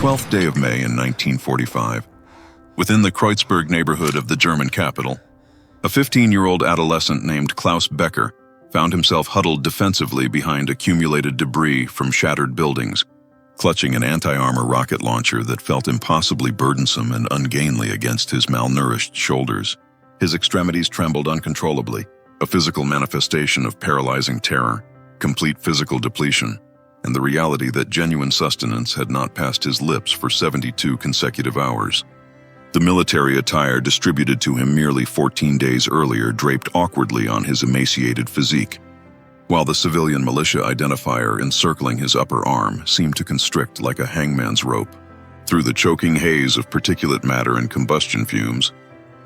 12th day of May in 1945, within the Kreuzberg neighborhood of the German capital, a 15-year-old adolescent named Klaus Becker found himself huddled defensively behind accumulated debris from shattered buildings, clutching an anti-armor rocket launcher that felt impossibly burdensome and ungainly against his malnourished shoulders. His extremities trembled uncontrollably, a physical manifestation of paralyzing terror, complete physical depletion, and the reality that genuine sustenance had not passed his lips for 72 consecutive hours. The military attire distributed to him merely 14 days earlier draped awkwardly on his emaciated physique, while the civilian militia identifier encircling his upper arm seemed to constrict like a hangman's rope. Through the choking haze of particulate matter and combustion fumes,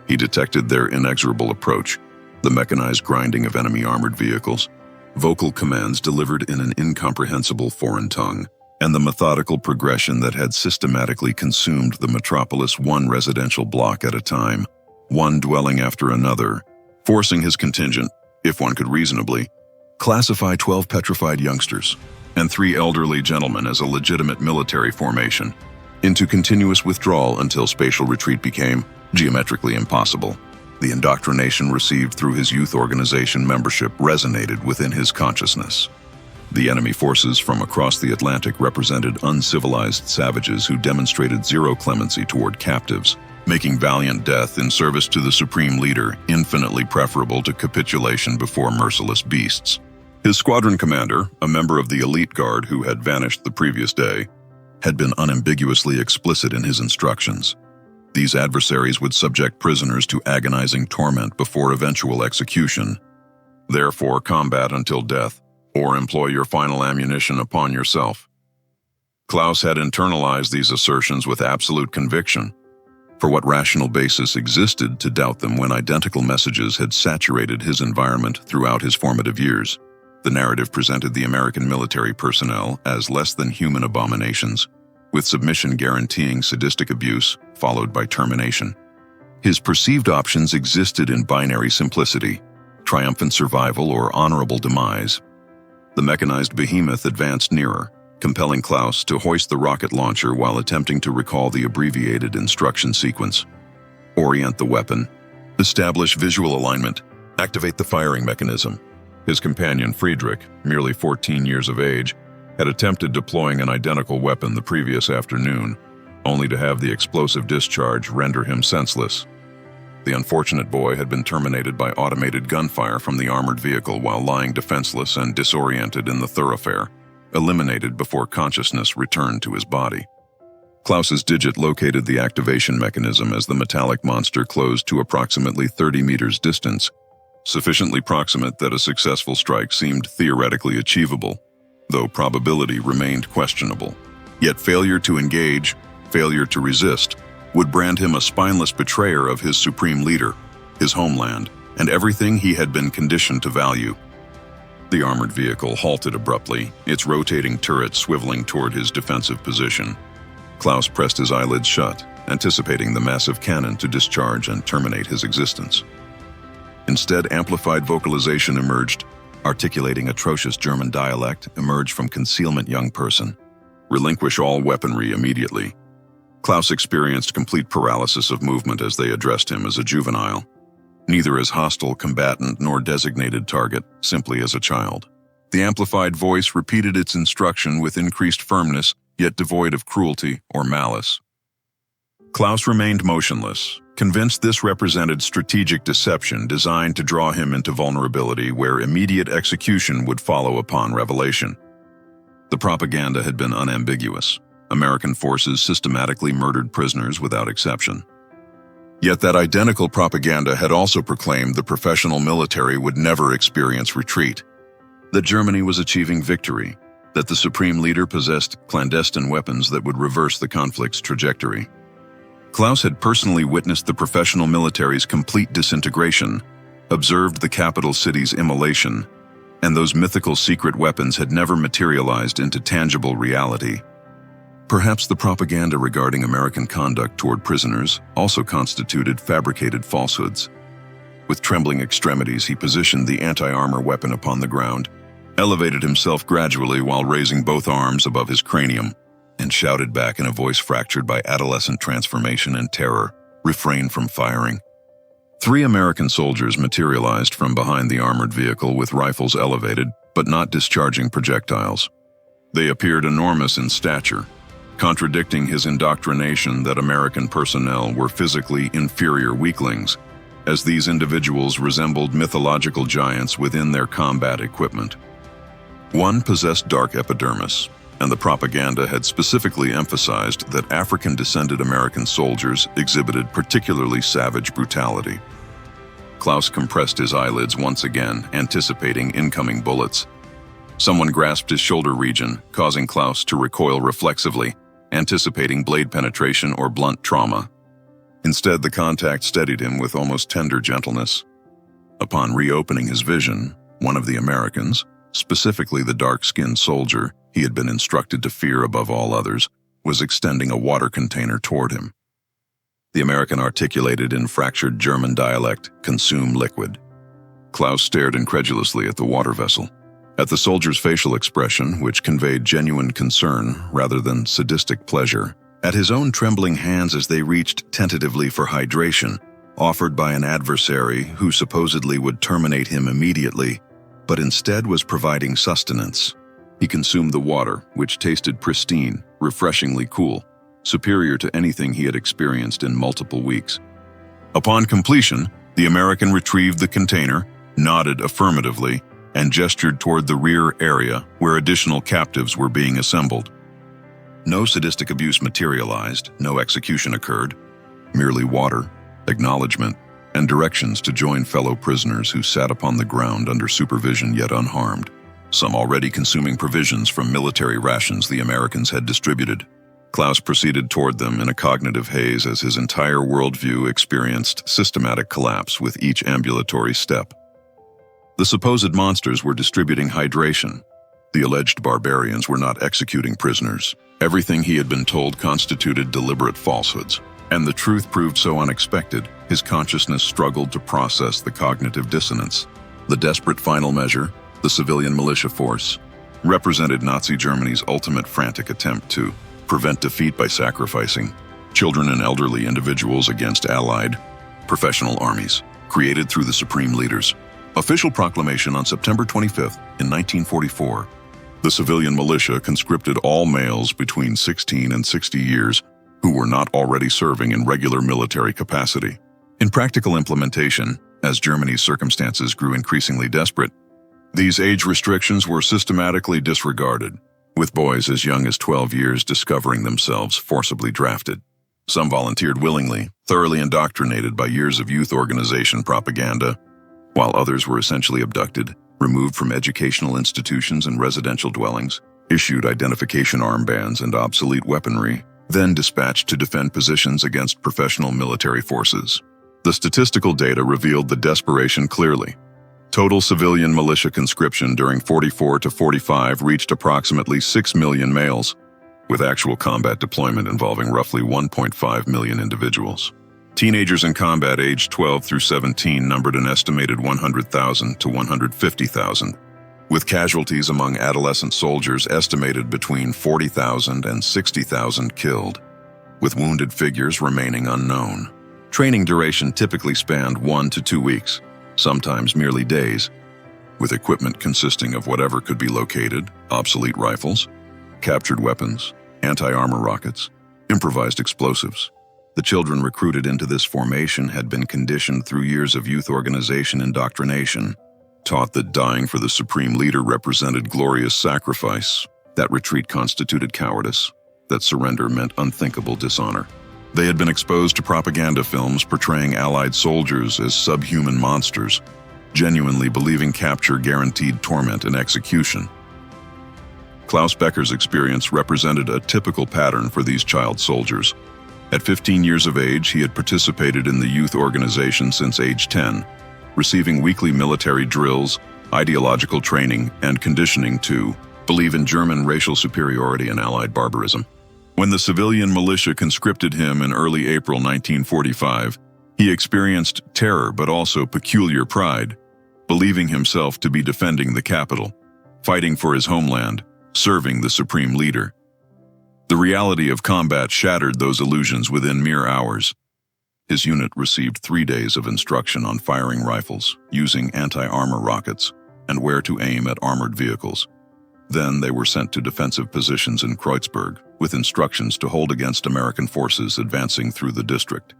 he detected their inexorable approach, the mechanized grinding of enemy armored vehicles, vocal commands delivered in an incomprehensible foreign tongue, and the methodical progression that had systematically consumed the metropolis one residential block at a time, one dwelling after another, forcing his contingent, if one could reasonably, classify 12 petrified youngsters and 3 elderly gentlemen as a legitimate military formation into continuous withdrawal until spatial retreat became geometrically impossible. The indoctrination received through his youth organization membership resonated within his consciousness. The enemy forces from across the Atlantic represented uncivilized savages who demonstrated zero clemency toward captives, making valiant death in service to the supreme leader infinitely preferable to capitulation before merciless beasts. His squadron commander, a member of the elite guard who had vanished the previous day, had been unambiguously explicit in his instructions. These adversaries would subject prisoners to agonizing torment before eventual execution. Therefore, combat until death, or employ your final ammunition upon yourself. Klaus had internalized these assertions with absolute conviction. For what rational basis existed to doubt them when identical messages had saturated his environment throughout his formative years? The narrative presented the American military personnel as less than human abominations, with submission guaranteeing sadistic abuse, followed by termination. His perceived options existed in binary simplicity, triumphant survival or honorable demise. The mechanized behemoth advanced nearer, compelling Klaus to hoist the rocket launcher while attempting to recall the abbreviated instruction sequence. Orient the weapon, establish visual alignment, activate the firing mechanism. His companion Friedrich, merely 14 years of age, had attempted deploying an identical weapon the previous afternoon, only to have the explosive discharge render him senseless. The unfortunate boy had been terminated by automated gunfire from the armored vehicle while lying defenseless and disoriented in the thoroughfare, eliminated before consciousness returned to his body. Klaus's digit located the activation mechanism as the metallic monster closed to approximately 30 meters distance, sufficiently proximate that a successful strike seemed theoretically achievable, though probability remained questionable. Yet failure to engage, failure to resist, would brand him a spineless betrayer of his supreme leader, his homeland, and everything he had been conditioned to value. The armored vehicle halted abruptly, its rotating turret swiveling toward his defensive position. Klaus pressed his eyelids shut, anticipating the massive cannon to discharge and terminate his existence. Instead, amplified vocalization emerged, articulating atrocious German dialect emerged from concealment. Young person, relinquish all weaponry immediately. Klaus experienced complete paralysis of movement as they addressed him as a juvenile, neither as hostile combatant nor designated target, simply as a child. The amplified voice repeated its instruction with increased firmness, yet devoid of cruelty or malice. Klaus remained motionless, convinced this represented strategic deception designed to draw him into vulnerability where immediate execution would follow upon revelation. The propaganda had been unambiguous. American forces systematically murdered prisoners without exception. Yet that identical propaganda had also proclaimed the professional military would never experience retreat, that Germany was achieving victory, that the supreme leader possessed clandestine weapons that would reverse the conflict's trajectory. Klaus had personally witnessed the professional military's complete disintegration, observed the capital city's immolation, and those mythical secret weapons had never materialized into tangible reality. Perhaps the propaganda regarding American conduct toward prisoners also constituted fabricated falsehoods. With trembling extremities, he positioned the anti-armor weapon upon the ground, elevated himself gradually while raising both arms above his cranium, and shouted back in a voice fractured by adolescent transformation and terror, "Refrain from firing." 3 American soldiers materialized from behind the armored vehicle with rifles elevated, but not discharging projectiles. They appeared enormous in stature, contradicting his indoctrination that American personnel were physically inferior weaklings, as these individuals resembled mythological giants within their combat equipment. One possessed dark epidermis, and the propaganda had specifically emphasized that African-descended American soldiers exhibited particularly savage brutality. Klaus compressed his eyelids once again, anticipating incoming bullets. Someone grasped his shoulder region, causing Klaus to recoil reflexively, anticipating blade penetration or blunt trauma. Instead, the contact steadied him with almost tender gentleness. Upon reopening his vision, one of the Americans, specifically the dark-skinned soldier he had been instructed to fear above all others, was extending a water container toward him. The American articulated in fractured German dialect, "Consume liquid." Klaus stared incredulously at the water vessel, at the soldier's facial expression, which conveyed genuine concern rather than sadistic pleasure, at his own trembling hands as they reached tentatively for hydration, offered by an adversary who supposedly would terminate him immediately, but instead was providing sustenance. He consumed the water, which tasted pristine, refreshingly cool, superior to anything he had experienced in multiple weeks. Upon completion, the American retrieved the container, nodded affirmatively, and gestured toward the rear area where additional captives were being assembled. No sadistic abuse materialized, no execution occurred, merely water, acknowledgement, and directions to join fellow prisoners who sat upon the ground under supervision yet unharmed, some already consuming provisions from military rations the Americans had distributed. Klaus proceeded toward them in a cognitive haze as his entire worldview experienced systematic collapse with each ambulatory step. The supposed monsters were distributing hydration. The alleged barbarians were not executing prisoners. Everything he had been told constituted deliberate falsehoods, and the truth proved so unexpected, his consciousness struggled to process the cognitive dissonance. The desperate final measure, the civilian militia force, represented Nazi Germany's ultimate frantic attempt to prevent defeat by sacrificing children and elderly individuals against allied professional armies, created through the supreme leaders. Official proclamation on September 25th in 1944. The civilian militia conscripted all males between 16 and 60 years who were not already serving in regular military capacity. In practical implementation, as Germany's circumstances grew increasingly desperate, these age restrictions were systematically disregarded, with boys as young as 12 years discovering themselves forcibly drafted. Some volunteered willingly, thoroughly indoctrinated by years of youth organization propaganda, while others were essentially abducted, removed from educational institutions and residential dwellings, issued identification armbands and obsolete weaponry, then dispatched to defend positions against professional military forces. The statistical data revealed the desperation clearly. Total civilian militia conscription during 44 to 45 reached approximately 6 million males, with actual combat deployment involving roughly 1.5 million individuals. Teenagers in combat aged 12 through 17 numbered an estimated 100,000 to 150,000, with casualties among adolescent soldiers estimated between 40,000 and 60,000 killed, with wounded figures remaining unknown. Training duration typically spanned 1 to 2 weeks, sometimes merely days, with equipment consisting of whatever could be located: obsolete rifles, captured weapons, anti-armor rockets, improvised explosives. The children recruited into this formation had been conditioned through years of youth organization indoctrination, taught that dying for the supreme leader represented glorious sacrifice, that retreat constituted cowardice, that surrender meant unthinkable dishonor. They had been exposed to propaganda films portraying Allied soldiers as subhuman monsters, genuinely believing capture guaranteed torment and execution. Klaus Becker's experience represented a typical pattern for these child soldiers. At 15 years of age, he had participated in the youth organization since age 10, receiving weekly military drills, ideological training, and conditioning to believe in German racial superiority and Allied barbarism. When the civilian militia conscripted him in early April 1945, he experienced terror but also peculiar pride, believing himself to be defending the capital, fighting for his homeland, serving the supreme leader. The reality of combat shattered those illusions within mere hours. His unit received 3 days of instruction on firing rifles, using anti-armor rockets, and where to aim at armored vehicles. Then they were sent to defensive positions in Kreuzberg, with instructions to hold against American forces advancing through the district.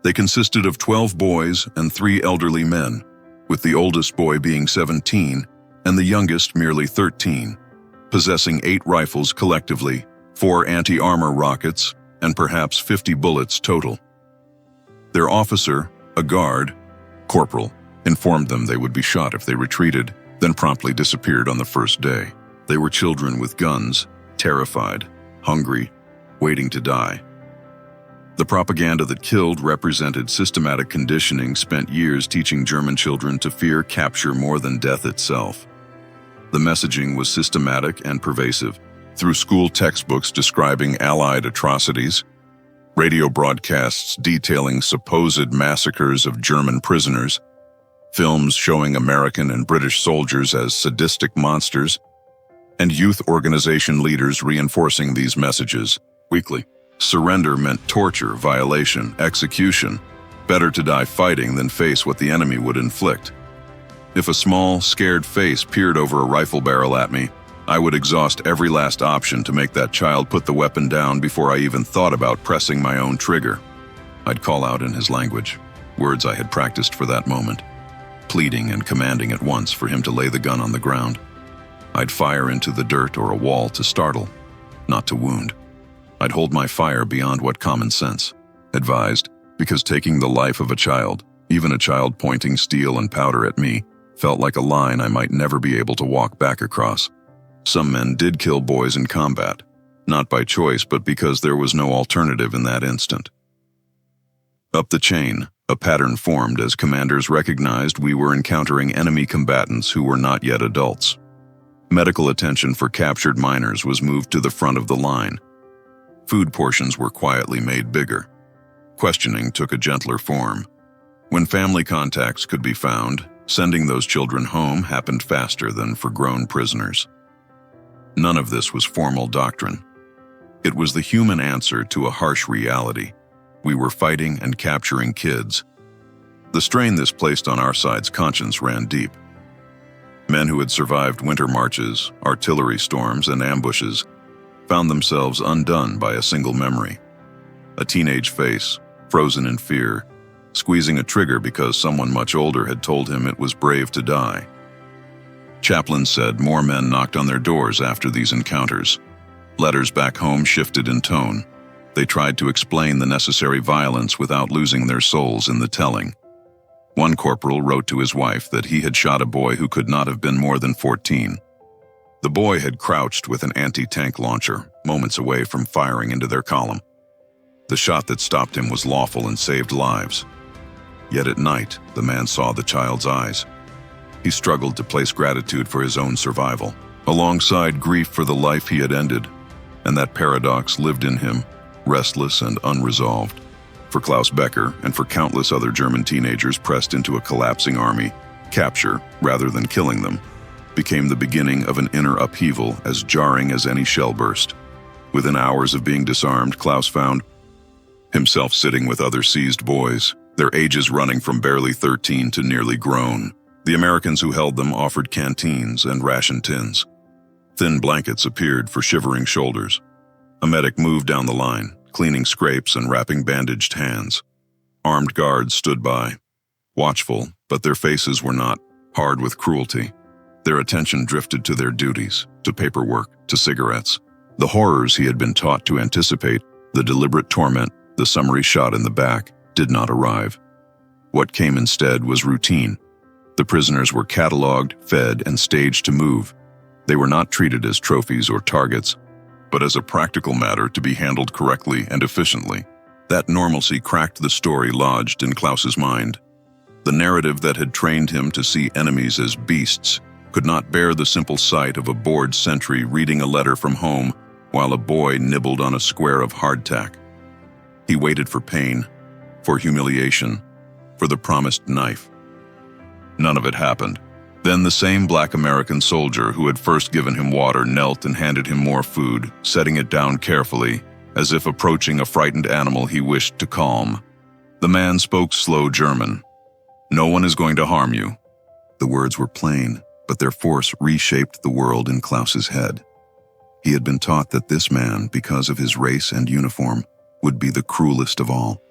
They consisted of 12 boys and 3 elderly men, with the oldest boy being 17 and the youngest merely 13, possessing 8 rifles collectively, 4 anti-armor rockets, and perhaps 50 bullets total. Their officer, a guard, corporal, informed them they would be shot if they retreated, then promptly disappeared on the first day. They were children with guns, terrified, hungry, waiting to die. The propaganda that killed represented systematic conditioning spent years teaching German children to fear capture more than death itself. The messaging was systematic and pervasive, through school textbooks describing Allied atrocities, radio broadcasts detailing supposed massacres of German prisoners, films showing American and British soldiers as sadistic monsters, and youth organization leaders reinforcing these messages weekly. Surrender meant torture, violation, execution. Better to die fighting than face what the enemy would inflict. If a small, scared face peered over a rifle barrel at me, I would exhaust every last option to make that child put the weapon down before I even thought about pressing my own trigger. I'd call out in his language, words I had practiced for that moment, pleading and commanding at once for him to lay the gun on the ground. I'd fire into the dirt or a wall to startle, not to wound. I'd hold my fire beyond what common sense advised, because taking the life of a child, even a child pointing steel and powder at me, felt like a line I might never be able to walk back across. Some men did kill boys in combat, not by choice but because there was no alternative in that instant. Up the chain, a pattern formed as commanders recognized we were encountering enemy combatants who were not yet adults. Medical attention for captured minors was moved to the front of the line. Food portions were quietly made bigger. Questioning took a gentler form. When family contacts could be found, sending those children home happened faster than for grown prisoners. None of this was formal doctrine. It was the human answer to a harsh reality. We were fighting and capturing kids. The strain this placed on our side's conscience ran deep. Men who had survived winter marches, artillery storms, and ambushes found themselves undone by a single memory. A teenage face, frozen in fear, squeezing a trigger because someone much older had told him it was brave to die. Chaplains said more men knocked on their doors after these encounters. Letters back home shifted in tone. They tried to explain the necessary violence without losing their souls in the telling. One corporal wrote to his wife that he had shot a boy who could not have been more than 14. The boy had crouched with an anti-tank launcher, moments away from firing into their column. The shot that stopped him was lawful and saved lives. Yet at night, the man saw the child's eyes. He struggled to place gratitude for his own survival, alongside grief for the life he had ended, and that paradox lived in him, restless and unresolved. For Klaus Becker and for countless other German teenagers pressed into a collapsing army, capture, rather than killing them, became the beginning of an inner upheaval as jarring as any shell burst. Within hours of being disarmed, Klaus found himself sitting with other seized boys, their ages running from barely 13 to nearly grown. The Americans who held them offered canteens and ration tins. Thin blankets appeared for shivering shoulders. A medic moved down the line, cleaning scrapes and wrapping bandaged hands. Armed guards stood by, watchful, but their faces were not hard with cruelty. Their attention drifted to their duties, to paperwork, to cigarettes. The horrors he had been taught to anticipate, the deliberate torment, the summary shot in the back, did not arrive. What came instead was routine. The prisoners were catalogued, fed, and staged to move. They were not treated as trophies or targets, but as a practical matter to be handled correctly and efficiently. That normalcy cracked the story lodged in Klaus's mind. The narrative that had trained him to see enemies as beasts could not bear the simple sight of a bored sentry reading a letter from home while a boy nibbled on a square of hardtack. He waited for pain, for humiliation, for the promised knife. None of it happened. Then the same black American soldier who had first given him water knelt and handed him more food, setting it down carefully, as if approaching a frightened animal he wished to calm. The man spoke slow German. "No one is going to harm you." The words were plain, but their force reshaped the world in Klaus's head. He had been taught that this man, because of his race and uniform, would be the cruelest of all.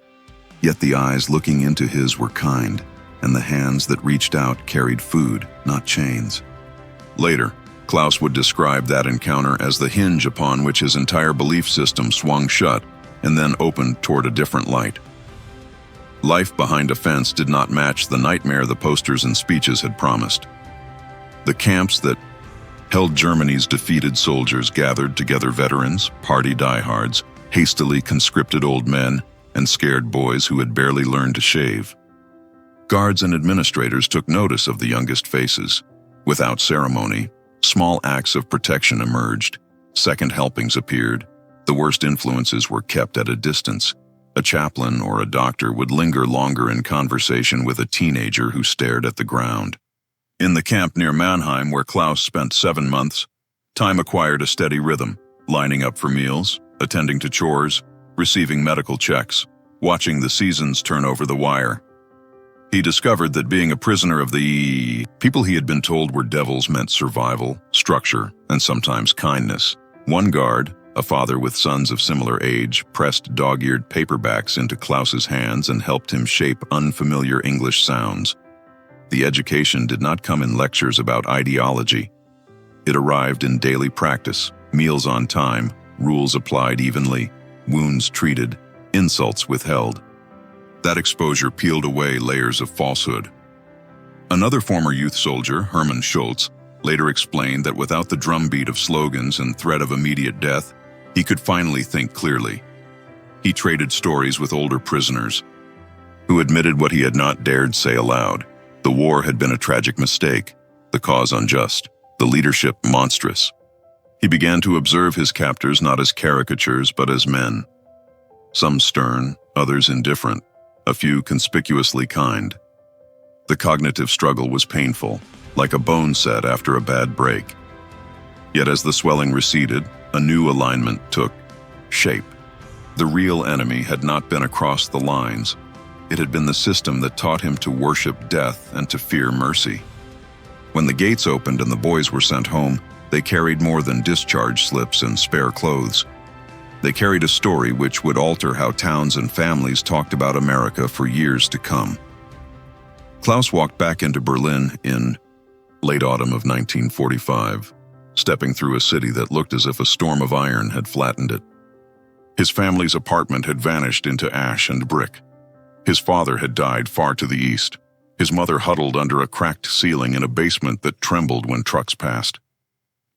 Yet the eyes looking into his were kind, and the hands that reached out carried food, not chains. Later, Klaus would describe that encounter as the hinge upon which his entire belief system swung shut and then opened toward a different light. Life behind a fence did not match the nightmare the posters and speeches had promised. The camps that held Germany's defeated soldiers gathered together veterans, party diehards, hastily conscripted old men, and scared boys who had barely learned to shave. Guards and administrators took notice of the youngest faces. Without ceremony, small acts of protection emerged. Second helpings appeared. The worst influences were kept at a distance. A chaplain or a doctor would linger longer in conversation with a teenager who stared at the ground. In the camp near Mannheim, where Klaus spent 7 months, time acquired a steady rhythm, lining up for meals, attending to chores, receiving medical checks, watching the seasons turn over the wire. He discovered that being a prisoner of the people he had been told were devils meant survival, structure, and sometimes kindness. One guard, a father with sons of similar age, pressed dog-eared paperbacks into Klaus's hands and helped him shape unfamiliar English sounds. The education did not come in lectures about ideology. It arrived in daily practice, meals on time, rules applied evenly, wounds treated, insults withheld. That exposure peeled away layers of falsehood. Another former youth soldier, Hermann Schultz, later explained that without the drumbeat of slogans and threat of immediate death, he could finally think clearly. He traded stories with older prisoners, who admitted what he had not dared say aloud. The war had been a tragic mistake, the cause unjust, the leadership monstrous. He began to observe his captors not as caricatures but as men. Some stern, others indifferent, a few conspicuously kind. The cognitive struggle was painful, like a bone set after a bad break. Yet as the swelling receded, a new alignment took shape. The real enemy had not been across the lines. It had been the system that taught him to worship death and to fear mercy. When the gates opened and the boys were sent home, they carried more than discharge slips and spare clothes. They carried a story which would alter how towns and families talked about America for years to come. Klaus walked back into Berlin in late autumn of 1945, stepping through a city that looked as if a storm of iron had flattened it. His family's apartment had vanished into ash and brick. His father had died far to the east. His mother huddled under a cracked ceiling in a basement that trembled when trucks passed.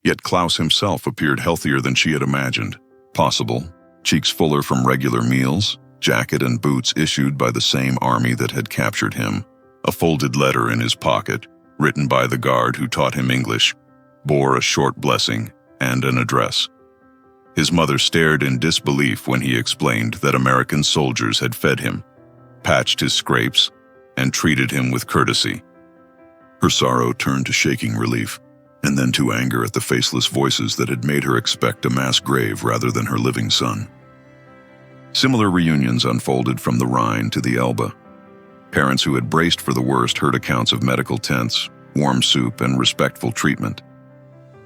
Yet Klaus himself appeared healthier than she had imagined. Possible, cheeks fuller from regular meals, jacket and boots issued by the same army that had captured him. A folded letter in his pocket, written by the guard who taught him English, bore a short blessing and an address. His mother stared in disbelief when he explained that American soldiers had fed him, patched his scrapes, and treated him with courtesy. Her sorrow turned to shaking relief, and then to anger at the faceless voices that had made her expect a mass grave rather than her living son. Similar reunions unfolded from the Rhine to the Elbe. Parents who had braced for the worst heard accounts of medical tents, warm soup, and respectful treatment.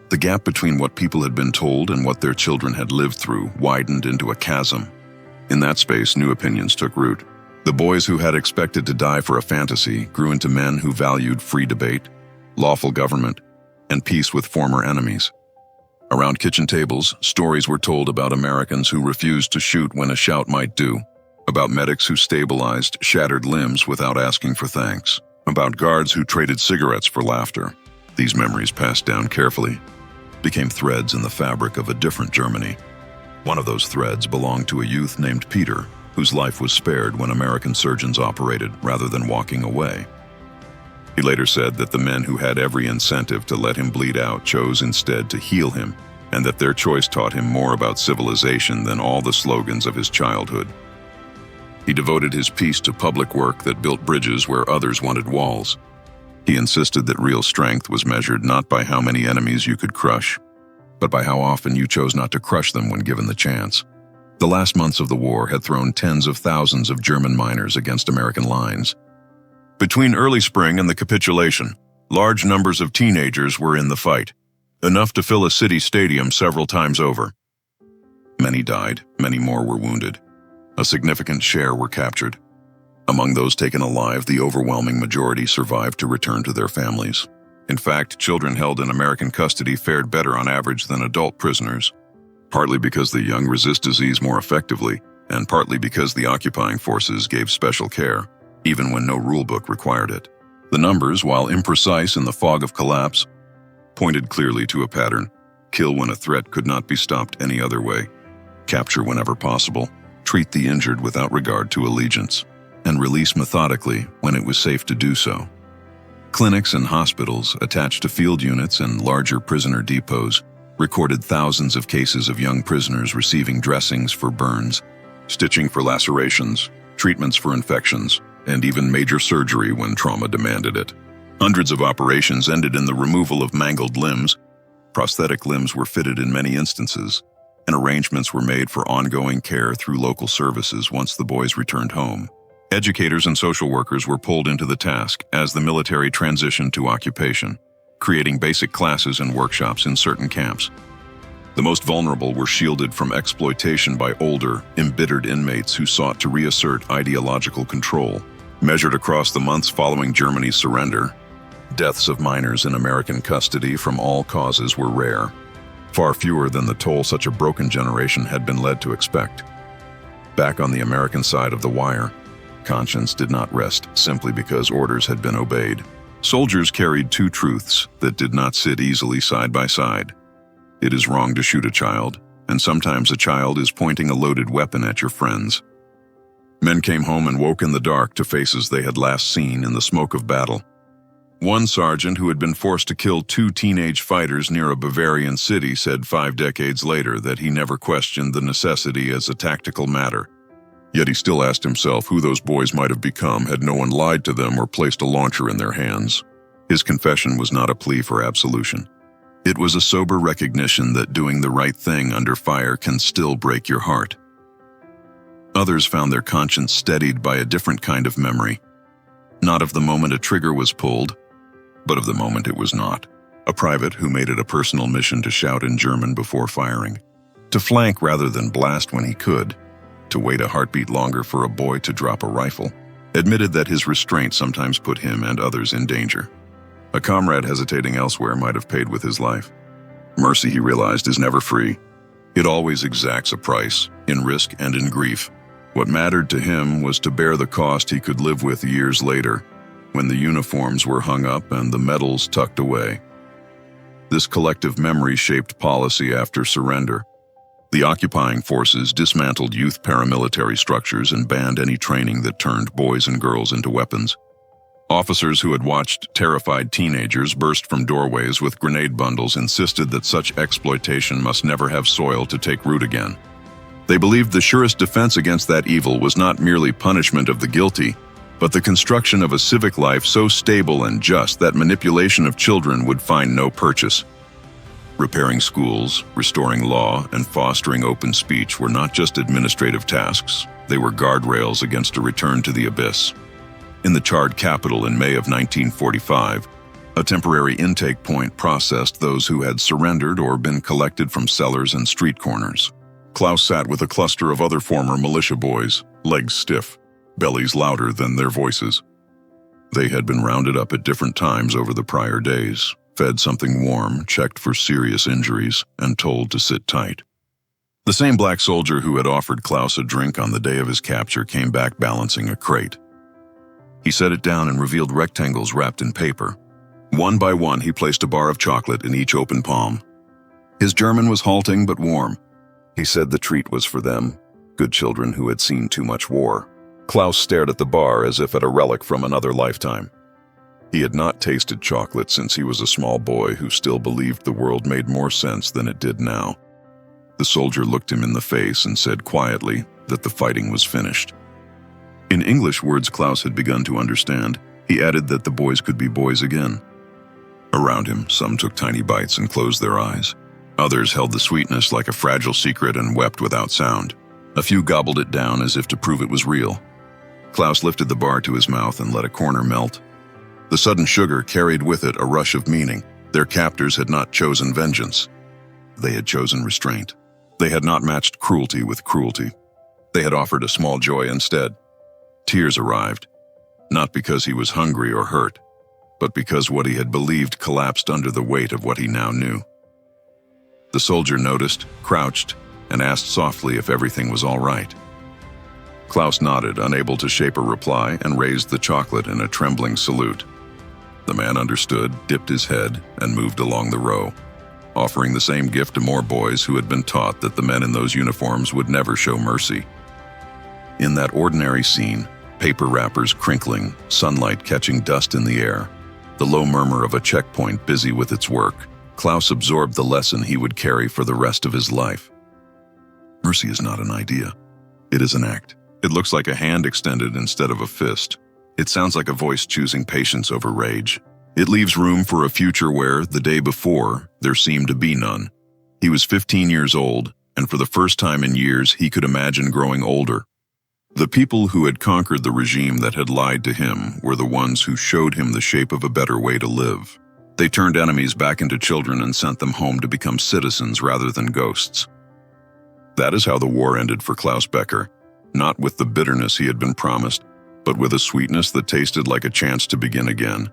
The gap between what people had been told and what their children had lived through widened into a chasm. In that space, new opinions took root. The boys who had expected to die for a fantasy grew into men who valued free debate, lawful government, and peace with former enemies. Around kitchen tables, stories were told about Americans who refused to shoot when a shout might do, about medics who stabilized shattered limbs without asking for thanks, about guards who traded cigarettes for laughter. These memories, passed down carefully, became threads in the fabric of a different Germany. One of those threads belonged to a youth named Peter, whose life was spared when American surgeons operated rather than walking away. He later said that the men who had every incentive to let him bleed out chose instead to heal him, and that their choice taught him more about civilization than all the slogans of his childhood. He devoted his peace to public work that built bridges where others wanted walls. He insisted that real strength was measured not by how many enemies you could crush, but by how often you chose not to crush them when given the chance. The last months of the war had thrown tens of thousands of German miners against American lines. Between early spring and the capitulation, large numbers of teenagers were in the fight, enough to fill a city stadium several times over. Many died, many more were wounded. A significant share were captured. Among those taken alive, the overwhelming majority survived to return to their families. In fact, children held in American custody fared better on average than adult prisoners, partly because the young resist disease more effectively, and partly because the occupying forces gave special care, even when no rulebook required it. The numbers, while imprecise in the fog of collapse, pointed clearly to a pattern: kill when a threat could not be stopped any other way, capture whenever possible, treat the injured without regard to allegiance, and release methodically when it was safe to do so. Clinics and hospitals attached to field units and larger prisoner depots recorded thousands of cases of young prisoners receiving dressings for burns, stitching for lacerations, treatments for infections, and even major surgery when trauma demanded it. Hundreds of operations ended in the removal of mangled limbs. Prosthetic limbs were fitted in many instances, and arrangements were made for ongoing care through local services once the boys returned home. Educators and social workers were pulled into the task as the military transitioned to occupation, creating basic classes and workshops in certain camps. The most vulnerable were shielded from exploitation by older, embittered inmates who sought to reassert ideological control. Measured across the months following Germany's surrender, deaths of minors in American custody from all causes were rare, far fewer than the toll such a broken generation had been led to expect. Back on the American side of the wire, conscience did not rest simply because orders had been obeyed. Soldiers carried two truths that did not sit easily side by side. It is wrong to shoot a child, and sometimes a child is pointing a loaded weapon at your friends. Men came home and woke in the dark to faces they had last seen in the smoke of battle. One sergeant who had been forced to kill two teenage fighters near a Bavarian city said 5 decades later that he never questioned the necessity as a tactical matter. Yet he still asked himself who those boys might have become had no one lied to them or placed a launcher in their hands. His confession was not a plea for absolution. It was a sober recognition that doing the right thing under fire can still break your heart. Others found their conscience steadied by a different kind of memory. Not of the moment a trigger was pulled, but of the moment it was not. A private who made it a personal mission to shout in German before firing, to flank rather than blast when he could, to wait a heartbeat longer for a boy to drop a rifle, admitted that his restraint sometimes put him and others in danger. A comrade hesitating elsewhere might have paid with his life. Mercy, he realized, is never free. It always exacts a price, in risk and in grief. What mattered to him was to bear the cost he could live with years later, when the uniforms were hung up and the medals tucked away. This collective memory shaped policy after surrender. The occupying forces dismantled youth paramilitary structures and banned any training that turned boys and girls into weapons. Officers who had watched terrified teenagers burst from doorways with grenade bundles insisted that such exploitation must never have soil to take root again. They believed the surest defense against that evil was not merely punishment of the guilty, but the construction of a civic life so stable and just that manipulation of children would find no purchase. Repairing schools, restoring law, and fostering open speech were not just administrative tasks, they were guardrails against a return to the abyss. In the charred capital in May of 1945, a temporary intake point processed those who had surrendered or been collected from cellars and street corners. Klaus sat with a cluster of other former militia boys, legs stiff, bellies louder than their voices. They had been rounded up at different times over the prior days, fed something warm, checked for serious injuries, and told to sit tight. The same black soldier who had offered Klaus a drink on the day of his capture came back balancing a crate. He set it down and revealed rectangles wrapped in paper. One by one, he placed a bar of chocolate in each open palm. His German was halting but warm. He said the treat was for them, good children who had seen too much war. Klaus stared at the bar as if at a relic from another lifetime. He had not tasted chocolate since he was a small boy who still believed the world made more sense than it did now. The soldier looked him in the face and said quietly that the fighting was finished. In English words Klaus had begun to understand, He added that the boys could be boys again. Around him, some took tiny bites and closed their eyes. Others held the sweetness like a fragile secret and wept without sound. A few gobbled it down as if to prove it was real. Klaus lifted the bar to his mouth and let a corner melt. The sudden sugar carried with it a rush of meaning. Their captors had not chosen vengeance. They had chosen restraint. They had not matched cruelty with cruelty. They had offered a small joy instead. Tears arrived, not because he was hungry or hurt, but because what he had believed collapsed under the weight of what he now knew. The soldier noticed, crouched, and asked softly if everything was all right. Klaus nodded, unable to shape a reply, and raised the chocolate in a trembling salute. The man understood, dipped his head, and moved along the row, offering the same gift to more boys who had been taught that the men in those uniforms would never show mercy. In that ordinary scene, paper wrappers crinkling, sunlight catching dust in the air, the low murmur of a checkpoint busy with its work, Klaus absorbed the lesson he would carry for the rest of his life. Mercy is not an idea. It is an act. It looks like a hand extended instead of a fist. It sounds like a voice choosing patience over rage. It leaves room for a future where, the day before, there seemed to be none. He was 15 years old, and for the first time in years he could imagine growing older. The people who had conquered the regime that had lied to him were the ones who showed him the shape of a better way to live. They turned enemies back into children and sent them home to become citizens rather than ghosts. That is how the war ended for Klaus Becker, not with the bitterness he had been promised, but with a sweetness that tasted like a chance to begin again.